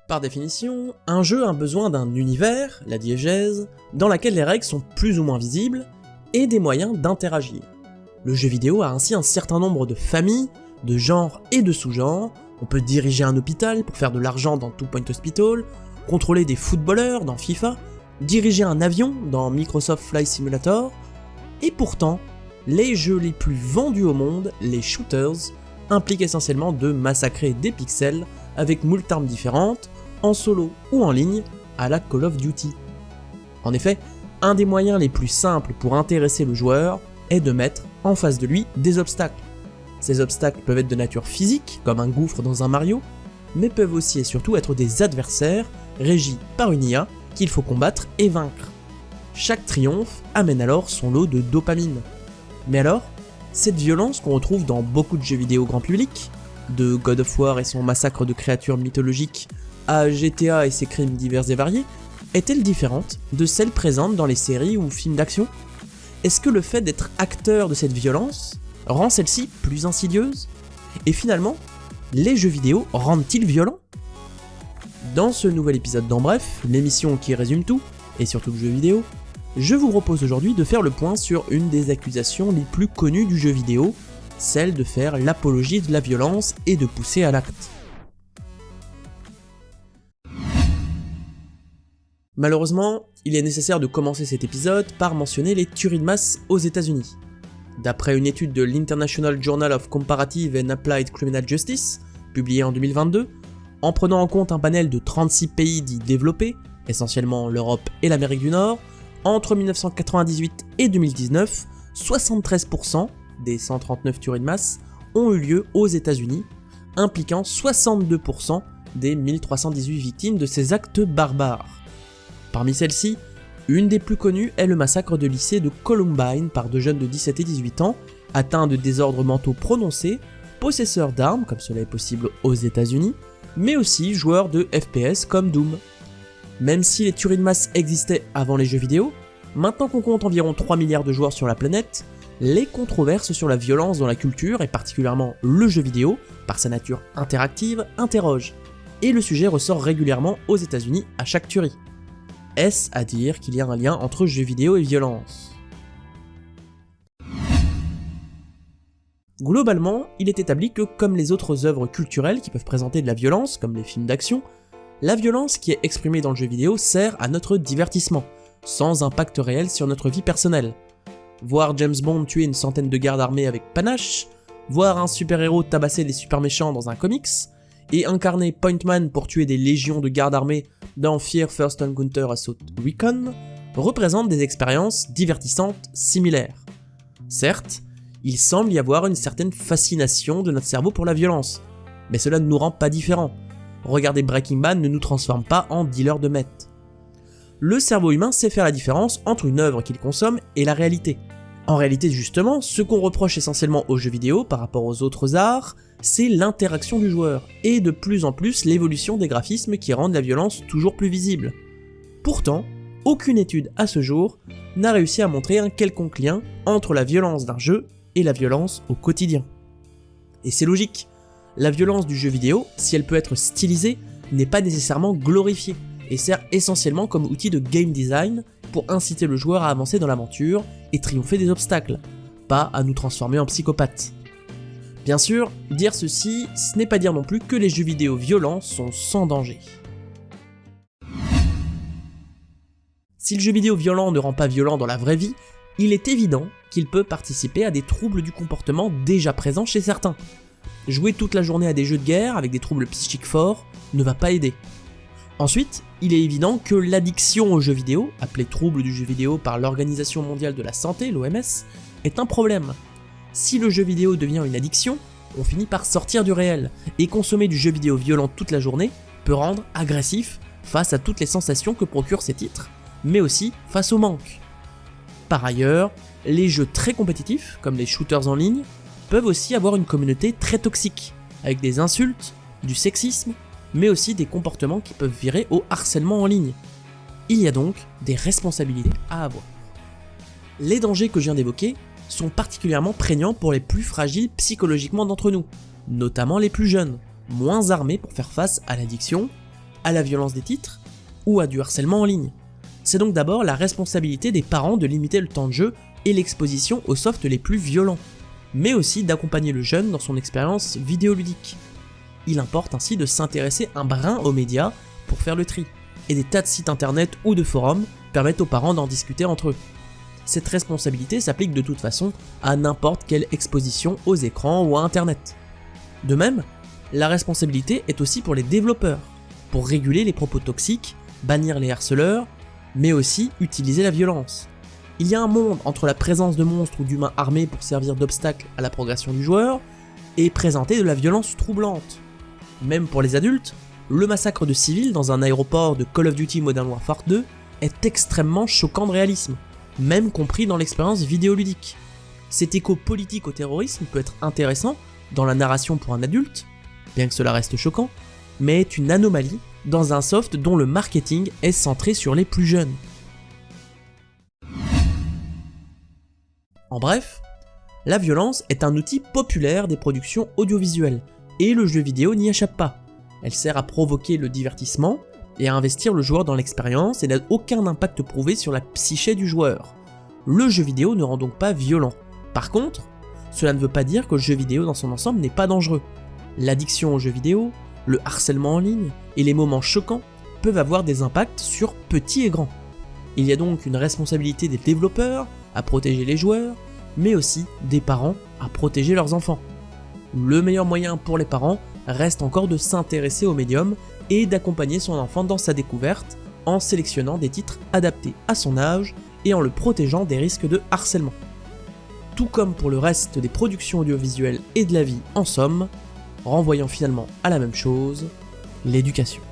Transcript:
Par définition, un jeu a besoin d'un univers, la diégèse, dans laquelle les règles sont plus ou moins visibles, et des moyens d'interagir. Le jeu vidéo a ainsi un certain nombre de familles, de genres et de sous-genres. On peut diriger un hôpital pour faire de l'argent dans Two Point Hospital, contrôler des footballeurs dans FIFA, diriger un avion dans Microsoft Flight Simulator, et pourtant, les jeux les plus vendus au monde, les shooters, impliquent essentiellement de massacrer des pixels avec moult armes différentes, en solo ou en ligne, à la Call of Duty. En effet, un des moyens les plus simples pour intéresser le joueur est de mettre en face de lui des obstacles. Ces obstacles peuvent être de nature physique, comme un gouffre dans un Mario, mais peuvent aussi et surtout être des adversaires régis par une IA qu'il faut combattre et vaincre. Chaque triomphe amène alors son lot de dopamine. Mais alors, cette violence qu'on retrouve dans beaucoup de jeux vidéo grand public, de God of War et son massacre de créatures mythologiques à GTA et ses crimes divers et variés, est-elle différente de celle présente dans les séries ou films d'action ? Est-ce que le fait d'être acteur de cette violence rend celle-ci plus insidieuse ? Et finalement, les jeux vidéo rendent-ils violents ? Dans ce nouvel épisode d'En Bref, l'émission qui résume tout, et surtout le jeu vidéo, je vous propose aujourd'hui de faire le point sur une des accusations les plus connues du jeu vidéo, celle de faire l'apologie de la violence et de pousser à l'acte. Malheureusement, il est nécessaire de commencer cet épisode par mentionner les tueries de masse aux États-Unis. D'après une étude de l'International Journal of Comparative and Applied Criminal Justice, publiée en 2022, en prenant en compte un panel de 36 pays dits développés, essentiellement l'Europe et l'Amérique du Nord, entre 1998 et 2019, 73% des 139 tueries de masse ont eu lieu aux États-Unis, impliquant 62% des 1318 victimes de ces actes barbares. Parmi celles-ci, une des plus connues est le massacre de lycée de Columbine par deux jeunes de 17 et 18 ans, atteints de désordres mentaux prononcés, possesseurs d'armes comme cela est possible aux États-Unis, mais aussi joueurs de FPS comme Doom. Même si les tueries de masse existaient avant les jeux vidéo, maintenant qu'on compte environ 3 milliards de joueurs sur la planète, les controverses sur la violence dans la culture, et particulièrement le jeu vidéo, par sa nature interactive, interrogent. Et le sujet ressort régulièrement aux États-Unis à chaque tuerie. Est-ce à dire qu'il y a un lien entre jeux vidéo et violence ? Globalement, il est établi que, comme les autres œuvres culturelles qui peuvent présenter de la violence, comme les films d'action, la violence qui est exprimée dans le jeu vidéo sert à notre divertissement, sans impact réel sur notre vie personnelle. Voir James Bond tuer une centaine de gardes armés avec panache, voir un super-héros tabasser des super méchants dans un comics, et incarner Point Man pour tuer des légions de gardes armés dans Fear First Encounter Assault Recon, représentent des expériences divertissantes similaires. Certes, il semble y avoir une certaine fascination de notre cerveau pour la violence, mais cela ne nous rend pas différents. Regarder Breaking Bad ne nous transforme pas en dealer de meth. Le cerveau humain sait faire la différence entre une œuvre qu'il consomme et la réalité. En réalité, justement, ce qu'on reproche essentiellement aux jeux vidéo par rapport aux autres arts, c'est l'interaction du joueur, et de plus en plus l'évolution des graphismes qui rendent la violence toujours plus visible. Pourtant, aucune étude à ce jour n'a réussi à montrer un quelconque lien entre la violence d'un jeu et la violence au quotidien. Et c'est logique, la violence du jeu vidéo, si elle peut être stylisée, n'est pas nécessairement glorifiée, et sert essentiellement comme outil de game design pour inciter le joueur à avancer dans l'aventure et triompher des obstacles, pas à nous transformer en psychopathes. Bien sûr, dire ceci, ce n'est pas dire non plus que les jeux vidéo violents sont sans danger. Si le jeu vidéo violent ne rend pas violent dans la vraie vie, il est évident qu'il peut participer à des troubles du comportement déjà présents chez certains. Jouer toute la journée à des jeux de guerre avec des troubles psychiques forts ne va pas aider. Ensuite, il est évident que l'addiction aux jeux vidéo, appelée trouble du jeu vidéo par l'Organisation mondiale de la santé, l'OMS, est un problème. Si le jeu vidéo devient une addiction, on finit par sortir du réel, et consommer du jeu vidéo violent toute la journée peut rendre agressif face à toutes les sensations que procurent ces titres, mais aussi face au manque. Par ailleurs, les jeux très compétitifs, comme les shooters en ligne, peuvent aussi avoir une communauté très toxique, avec des insultes, du sexisme, mais aussi des comportements qui peuvent virer au harcèlement en ligne. Il y a donc des responsabilités à avoir. Les dangers que je viens d'évoquer sont particulièrement prégnants pour les plus fragiles psychologiquement d'entre nous, notamment les plus jeunes, moins armés pour faire face à l'addiction, à la violence des titres ou à du harcèlement en ligne. C'est donc d'abord la responsabilité des parents de limiter le temps de jeu et l'exposition aux softs les plus violents, mais aussi d'accompagner le jeune dans son expérience vidéoludique. Il importe ainsi de s'intéresser un brin aux médias pour faire le tri, et des tas de sites internet ou de forums permettent aux parents d'en discuter entre eux. Cette responsabilité s'applique de toute façon à n'importe quelle exposition aux écrans ou à internet. De même, la responsabilité est aussi pour les développeurs, pour réguler les propos toxiques, bannir les harceleurs, mais aussi utiliser la violence. Il y a un monde entre la présence de monstres ou d'humains armés pour servir d'obstacle à la progression du joueur, et présenter de la violence troublante. Même pour les adultes, le massacre de civils dans un aéroport de Call of Duty Modern Warfare 2 est extrêmement choquant de réalisme, même compris dans l'expérience vidéoludique. Cet écho politique au terrorisme peut être intéressant dans la narration pour un adulte, bien que cela reste choquant, mais est une anomalie dans un soft dont le marketing est centré sur les plus jeunes. En bref, la violence est un outil populaire des productions audiovisuelles, et le jeu vidéo n'y échappe pas. Elle sert à provoquer le divertissement et à investir le joueur dans l'expérience et n'a aucun impact prouvé sur la psyché du joueur. Le jeu vidéo ne rend donc pas violent. Par contre, cela ne veut pas dire que le jeu vidéo dans son ensemble n'est pas dangereux. L'addiction aux jeux vidéo, le harcèlement en ligne et les moments choquants peuvent avoir des impacts sur petits et grands. Il y a donc une responsabilité des développeurs à protéger les joueurs, mais aussi des parents à protéger leurs enfants. Le meilleur moyen pour les parents reste encore de s'intéresser au médium et d'accompagner son enfant dans sa découverte en sélectionnant des titres adaptés à son âge et en le protégeant des risques de harcèlement. Tout comme pour le reste des productions audiovisuelles et de la vie en somme, renvoyant finalement à la même chose, l'éducation.